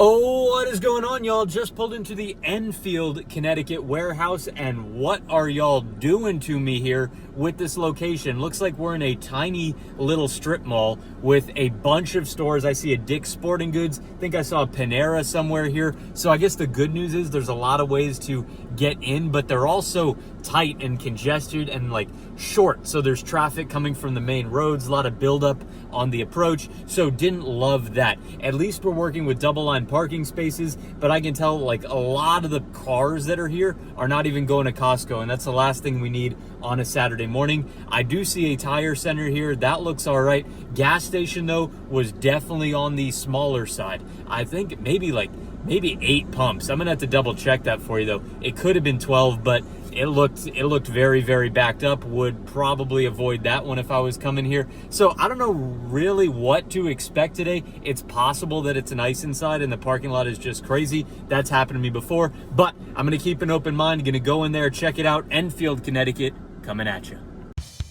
Oh, what is going on, y'all? Just pulled into the Enfield, Connecticut warehouse, and what are y'all doing to me here with this location? Looks like we're in a tiny little strip mall with a bunch of stores. I see a Dick's Sporting Goods. I think I saw a Panera somewhere here. So I guess the good news is there's a lot of ways to get in, but they're also tight and congested and like short. So there's traffic coming from the main roads, a lot of buildup on the approach. So didn't love that. At least we're working with double line parking spaces, but I can tell like a lot of the cars that are here are not even going to Costco, and that's the last thing we need on a Saturday morning. I do see a tire center here. That looks all right. Gas station though was definitely on the smaller side. I think maybe 8 pumps. I'm gonna have to double check that for you though. It could have been 12, but it looked very, very backed up. Would probably avoid that one if I was coming here. So I don't know really what to expect today. It's possible that it's nice inside and the parking lot is just crazy. That's happened to me before, but I'm gonna keep an open mind. Gonna go in there, check it out. Enfield, Connecticut, coming at you.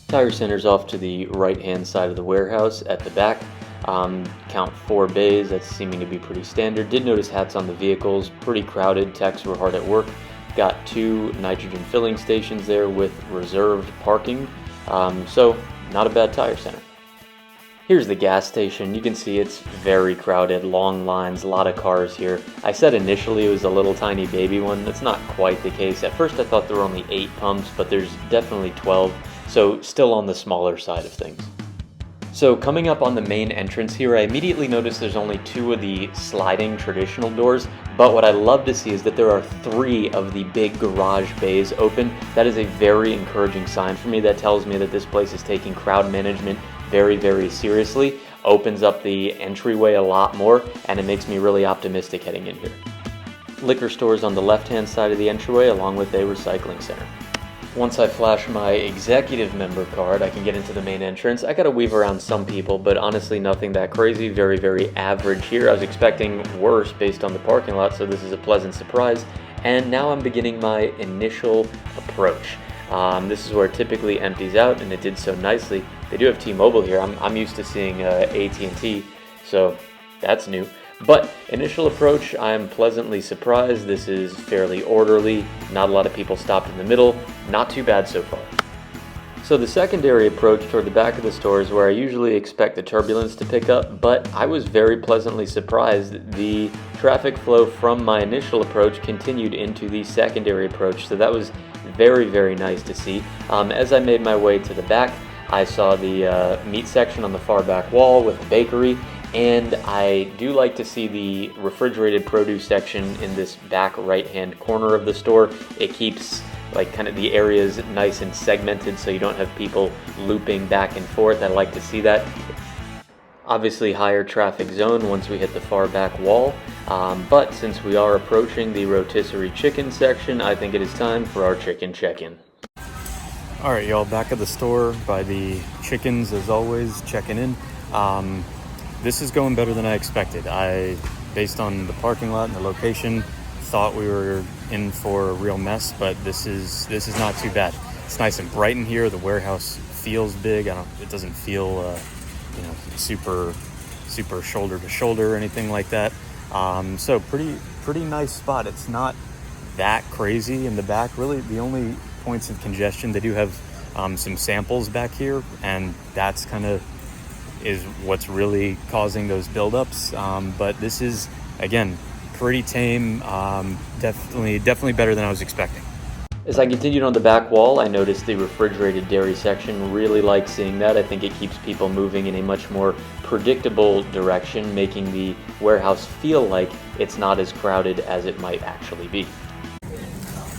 Tire center's off to the right-hand side of the warehouse at the back. Count 4 bays, that's seeming to be pretty standard. Did notice hats on the vehicles, pretty crowded, techs were hard at work. Got 2 nitrogen filling stations there with reserved parking, so not a bad tire center. Here's the gas station. You can see it's very crowded, long lines, a lot of cars here. I said initially it was a little tiny baby one. That's not quite the case. At first I thought there were only 8 pumps, but there's definitely 12, so still on the smaller side of things. So coming up on the main entrance here, I immediately noticed there's only 2 of the sliding traditional doors, but what I love to see is that there are 3 of the big garage bays open. That is a very encouraging sign for me. That tells me that this place is taking crowd management very, very seriously, opens up the entryway a lot more, and it makes me really optimistic heading in here. Liquor stores on the left-hand side of the entryway, along with a recycling center. Once I flash my executive member card, I can get into the main entrance. I gotta weave around some people, but honestly nothing that crazy. Very, very average here. I was expecting worse based on the parking lot, so this is a pleasant surprise. And now I'm beginning my initial approach. This is where it typically empties out, and it did so nicely. They do have T-Mobile here. I'm used to seeing AT&T, so that's new. But initial approach, I'm pleasantly surprised. This is fairly orderly, not a lot of people stopped in the middle, not too bad so far. So the secondary approach toward the back of the store is where I usually expect the turbulence to pick up, but I was very pleasantly surprised. The traffic flow from my initial approach continued into the secondary approach, so that was very, very nice to see. As I made my way to the back, I saw the meat section on the far back wall with a bakery, and I do like to see the refrigerated produce section in this back right-hand corner of the store. It keeps like kind of the areas nice and segmented so you don't have people looping back and forth. I like to see that. Obviously higher traffic zone once we hit the far back wall, but since we are approaching the rotisserie chicken section, I think it is time for our chicken check-in. All right, y'all, back at the store by the chickens as always, checking in. This is going better than I expected. Based on the parking lot and the location, thought we were in for a real mess, but this is not too bad. It's nice and bright in here. The warehouse feels big. It doesn't feel super shoulder to shoulder or anything like that. So pretty nice spot. It's not that crazy in the back. Really, the only points of congestion, they do have some samples back here, and that's kind of is what's really causing those buildups. But this is, again, pretty tame. Definitely better than I was expecting. As I continued on the back wall, I noticed the refrigerated dairy section. Really like seeing that. I think it keeps people moving in a much more predictable direction, making the warehouse feel like it's not as crowded as it might actually be.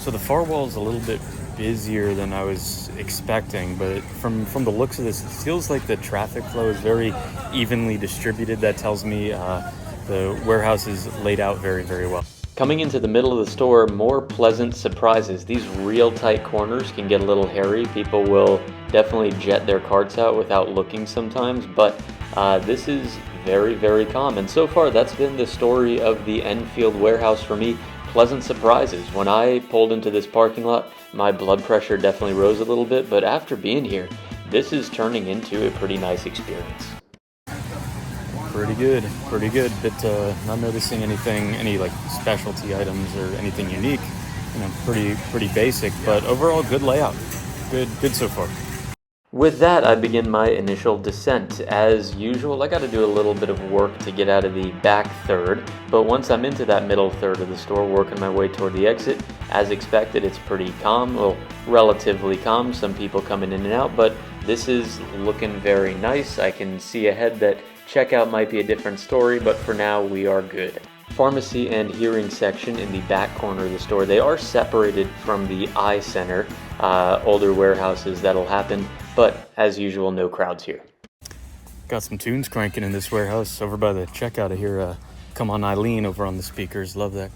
So the far wall is a little bit busier than I was expecting, but from the looks of this, it feels like the traffic flow is very evenly distributed. That tells me the warehouse is laid out very, very well. Coming into the middle of the store, more pleasant surprises. These real tight corners can get a little hairy. People will definitely jet their carts out without looking sometimes, but this is very, very calm. And so far, that's been the story of the Enfield warehouse for me. Pleasant surprises. When I pulled into this parking lot, my blood pressure definitely rose a little bit, but after being here, this is turning into a pretty nice experience. Pretty good. But not noticing anything, any like specialty items or anything unique. Pretty basic. But overall, good layout. Good so far. With that, I begin my initial descent. As usual, I got to do a little bit of work to get out of the back third, but once I'm into that middle third of the store, working my way toward the exit, as expected, it's pretty calm, well, relatively calm, some people coming in and out, but this is looking very nice. I can see ahead that checkout might be a different story, but for now, we are good. Pharmacy and hearing section in the back corner of the store. They are separated from the eye center, older warehouses that'll happen, but as usual, no crowds here. Got some tunes cranking in this warehouse. Over by the checkout, I hear Come On Eileen over on the speakers. Love that.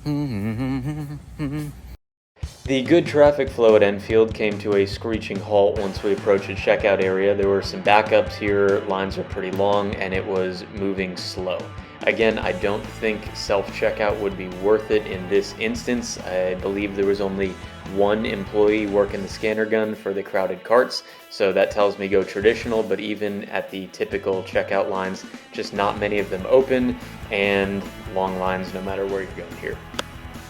The good traffic flow at Enfield came to a screeching halt once we approached the checkout area. There were some backups here, lines are pretty long, and it was moving slow. Again, I don't think self-checkout would be worth it in this instance. I believe there was only one employee working the scanner gun for the crowded carts, so that tells me go traditional, but even at the typical checkout lines, just not many of them open, and long lines no matter where you're going here.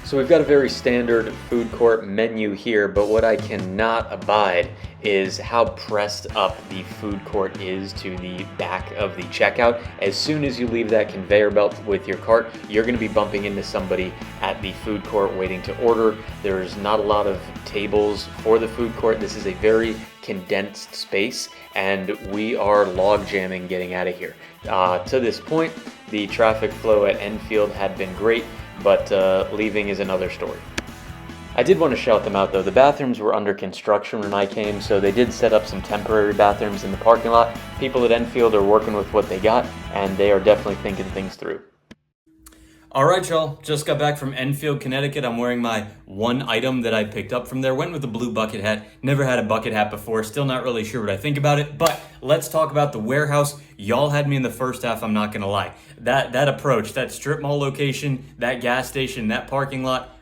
So we've got a very standard food court menu here, but what I cannot abide is how pressed up the food court is to the back of the checkout. As soon as you leave that conveyor belt with your cart, you're going to be bumping into somebody at the food court waiting to order. There's not a lot of tables for the food court. This is a very condensed space, and we are log jamming getting out of here. To this point, the traffic flow at Enfield had been great, but leaving is another story. I did want to shout them out though. The bathrooms were under construction when I came, so they did set up some temporary bathrooms in the parking lot. People at Enfield are working with what they got, and they are definitely thinking things through. All right, y'all. Just got back from Enfield, Connecticut. I'm wearing my one item that I picked up from there. Went with a blue bucket hat. Never had a bucket hat before. Still not really sure what I think about it, but let's talk about the warehouse. Y'all had me in the first half, I'm not gonna lie. That approach, that strip mall location, that gas station, that parking lot,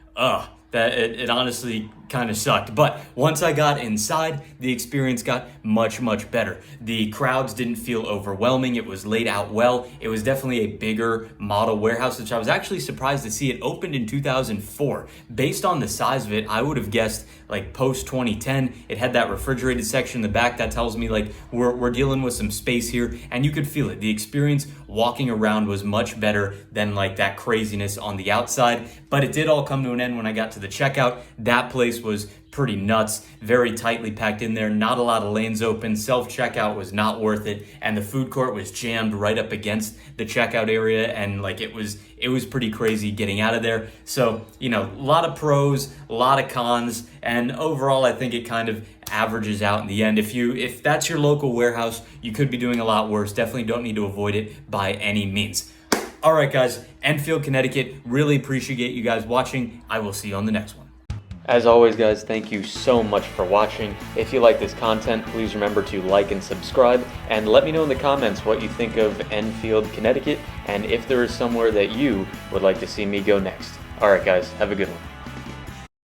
it honestly kind of sucked. But once I got inside, the experience got much better. The crowds didn't feel overwhelming. It was laid out well. It was definitely a bigger model warehouse, which I was actually surprised to see. It opened in 2004. Based on the size of it, I would have guessed like post 2010. It had that refrigerated section in the back that tells me like we're dealing with some space here, and you could feel it. The experience walking around was much better than like that craziness on the outside. But it did all come to an end when I got to the checkout. That place was pretty nuts, very tightly packed in there, not a lot of lanes open, self-checkout was not worth it, and the food court was jammed right up against the checkout area, and like it was pretty crazy getting out of there. So, a lot of pros, a lot of cons, and overall I think it kind of averages out in the end. If that's your local warehouse, you could be doing a lot worse. Definitely don't need to avoid it by any means. All right, guys, Enfield, Connecticut, really appreciate you guys watching. I will see you on the next one. As always, guys, thank you so much for watching. If you like this content, please remember to like and subscribe, and let me know in the comments what you think of Enfield, Connecticut, and if there is somewhere that you would like to see me go next. All right, guys, have a good one.